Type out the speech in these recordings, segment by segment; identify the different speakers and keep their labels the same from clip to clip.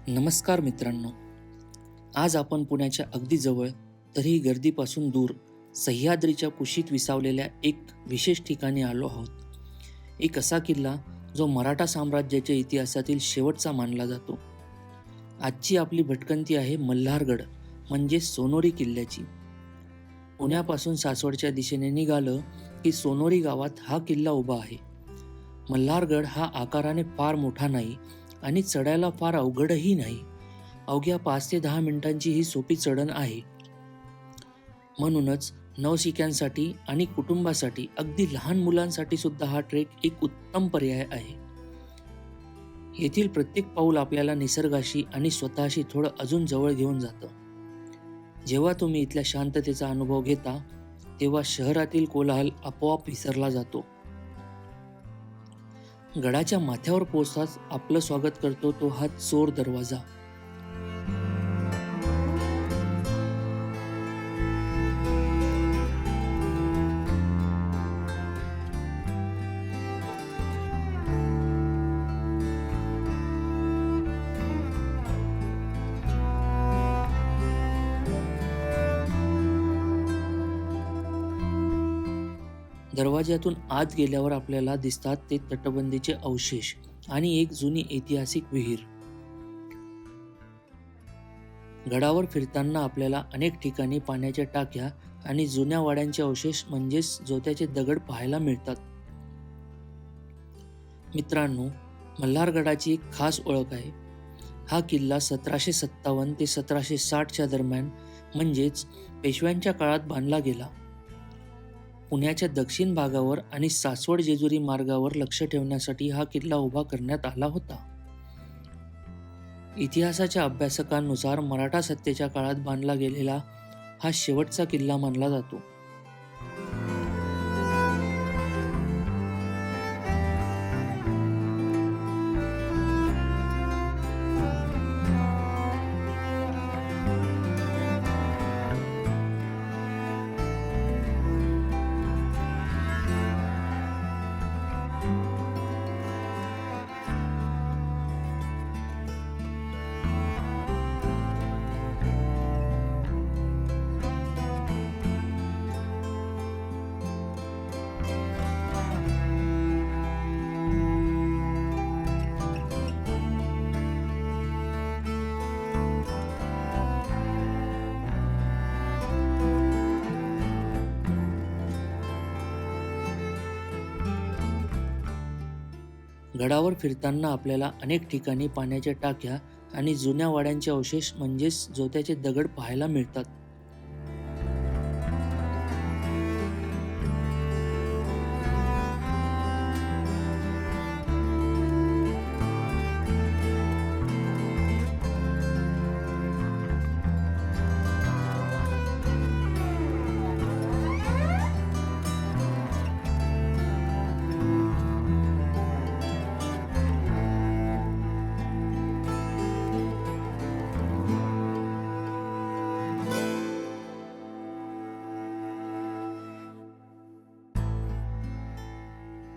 Speaker 1: नमस्कार मित्रांनो. आज आपण पुण्याच्या अगदी जवळ तरीही गर्दीपासून दूर सह्याद्रीच्या कुशीत विसावलेल्या एक विशेष ठिकाणी आलो आहोत. एक असा किल्ला जो मराठा साम्राज्याच्या इतिहासातील शेवटचा मानला जातो. आजची आपली भटकंती आहे मल्हारगड म्हणजे सोनोरी किल्ल्याची. पुण्यापासून सासवडच्या दिशेने निघालं की सोनोरी गावात हा किल्ला उभा आहे. मल्हारगड हा आकाराने फार मोठा नाही आणि चढायला फार अवघडही नाही. अवघ्या 5 ते 10 मिनिटांची ही सोपी चढण आहे. म्हणूनच नवशिक्यांसाठी आणि कुटुंबासाठी, अगदी लहान मुलांसाठी सुद्धा हा ट्रेक एक उत्तम पर्याय आहे. येथील प्रत्येक पाऊल आपल्याला निसर्गाशी आणि स्वतःशी थोडं अजून जवळ घेऊन जातं. जेव्हा तुम्ही इथल्या शांततेचा अनुभव घेता, तेव्हा शहरातील कोलाहल आपोआप विसरला जातो. गडाच्या माथ्यावर पोहोचताच आपलं स्वागत करतो तो हा चोर दरवाजा. दरवाज्यातून आत गेल्यावर आपल्याला दिसतात ते तटबंदीचे अवशेष आणि एक जुनी ऐतिहासिक विहीर. गडावर फिरताना आपल्याला अनेक ठिकाणी पाण्याच्या टाक्या आणि जुन्या वाड्यांचे अवशेष म्हणजेच जोत्याचे दगड पाहायला मिळतात. मित्रांनो, मल्हारगडाची एक खास ओळख आहे. हा किल्ला 1757 ते 1760च्या दरम्यान म्हणजेच पेशव्यांच्या काळात बांधला गेला. पुण्याच्या दक्षिण भागावर आणि सासवड जेजुरी मार्गावर लक्ष ठेवण्यासाठी हा किल्ला उभा करण्यात आला होता. इतिहासाच्या अभ्यासकांनुसार मराठा सत्तेच्या काळात बांधला गेलेला हा शेवटचा किल्ला मानला जातो. गडावर फिरताना आपल्याला अनेक ठिकाणी पाण्याच्या टाक्या आणि जुन्या वाड्यांचे अवशेष म्हणजेच जोत्याचे दगड पाहायला मिळतात.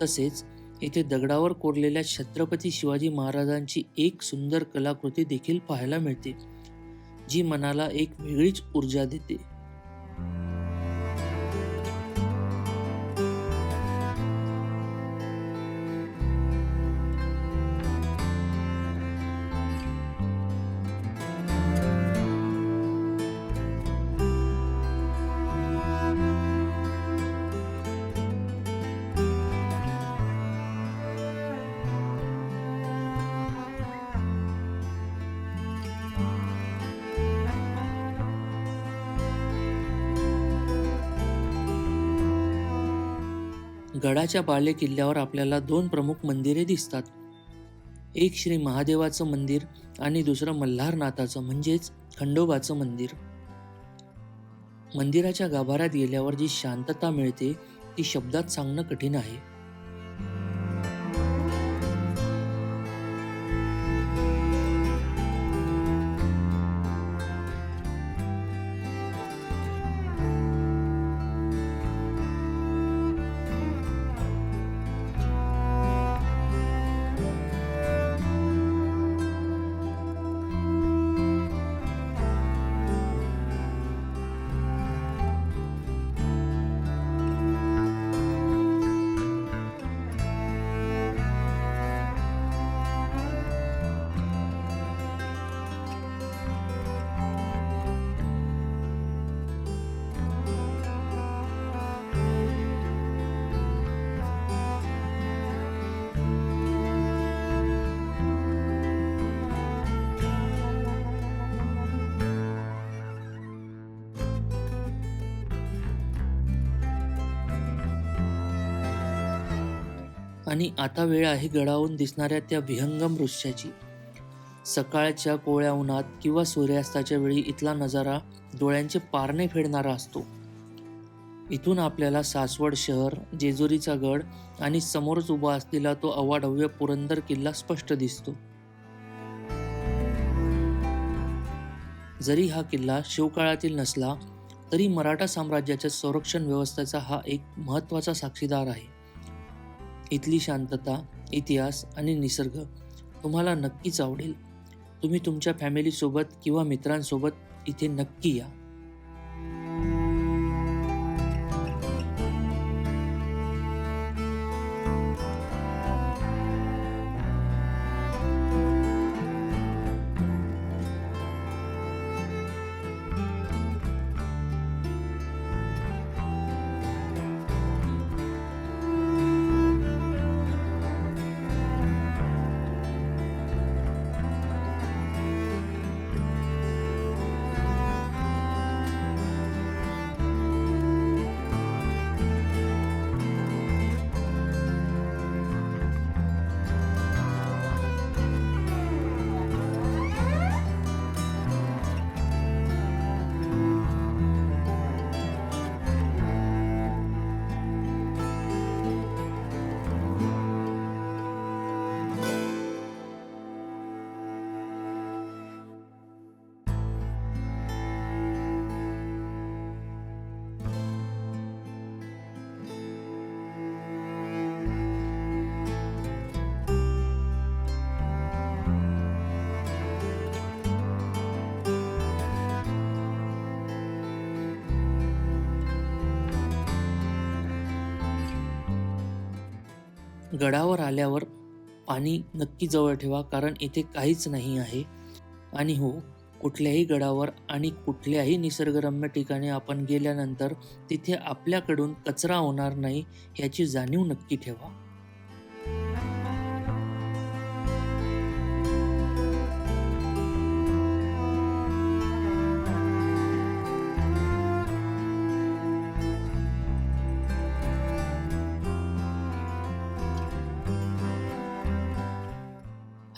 Speaker 1: तसेच येथे दगडावर कोरलेल्या छत्रपती शिवाजी महाराजांची एक सुंदर कलाकृती देखील पाहायला मिळते, जी मनाला एक वेगळीच ऊर्जा देते. गडाच्या बाले किल्ल्यावर आपल्याला 2 प्रमुख मंदिरे दिसतात. एक श्री महादेवाचं मंदिर आणि दुसरं मल्हारनाथाचं म्हणजेच खंडोबाचं मंदिर. मंदिराच्या गाभाऱ्यात गेल्यावर जी शांतता मिळते ती शब्दात सांगणं कठीण आहे. आणि आता वेळ आहे गडावरून दिसणाऱ्या त्या विहंगम दृश्याची. सकाळच्या कोवळ्या उन्हात किंवा सूर्यास्ताच्या वेळी इथला नजारा डोळ्यांचे पारणे फेडणारा असतो. इथून आपल्याला सासवड शहर, जेजुरीचा गड आणि समोरच उभा असलेला तो अवाढव्य पुरंदर किल्ला स्पष्ट दिसतो. जरी हा किल्ला शिवकाळातील नसला तरी मराठा साम्राज्याच्या संरक्षण व्यवस्थेचा हा एक महत्त्वाचा साक्षीदार आहे. इथली शांतता, इतिहास आणि निसर्ग तुम्हाला नक्कीच आवडेल. तुम्ही तुमच्या फॅमिलीसोबत किंवा मित्रांसोबत इथे नक्की या. गडावर आल्यावर पाणी नक्की जवळ ठेवा, कारण इथे काहीच नाही आहे. आणि हो, कुठल्याही गडावर आणि कुठल्याही निसर्गरम्य ठिकाणी आपण गेल्यानंतर तिथे आपल्याकडून कचरा होणार नाही याची जाणीव नक्की ठेवा.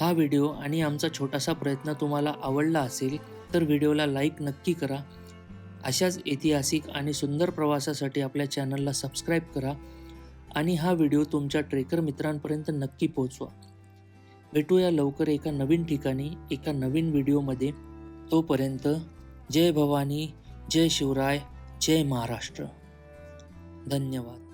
Speaker 1: हा व्हिडिओ आणि आमचा छोटासा प्रयत्न तुम्हाला आवडला असेल तर व्हिडिओला लाईक नक्की करा. अशाच ऐतिहासिक आणि सुंदर प्रवासासाठी आपल्या चॅनलला सबस्क्राईब करा आणि हा व्हिडिओ तुमच्या ट्रेकर मित्रांपर्यंत नक्की पोहोचवा. भेटूया लवकर एका नवीन ठिकाणी, एका नवीन व्हिडिओमध्ये. तोपर्यंत जय भवानी, जय शिवराय, जय महाराष्ट्र. धन्यवाद.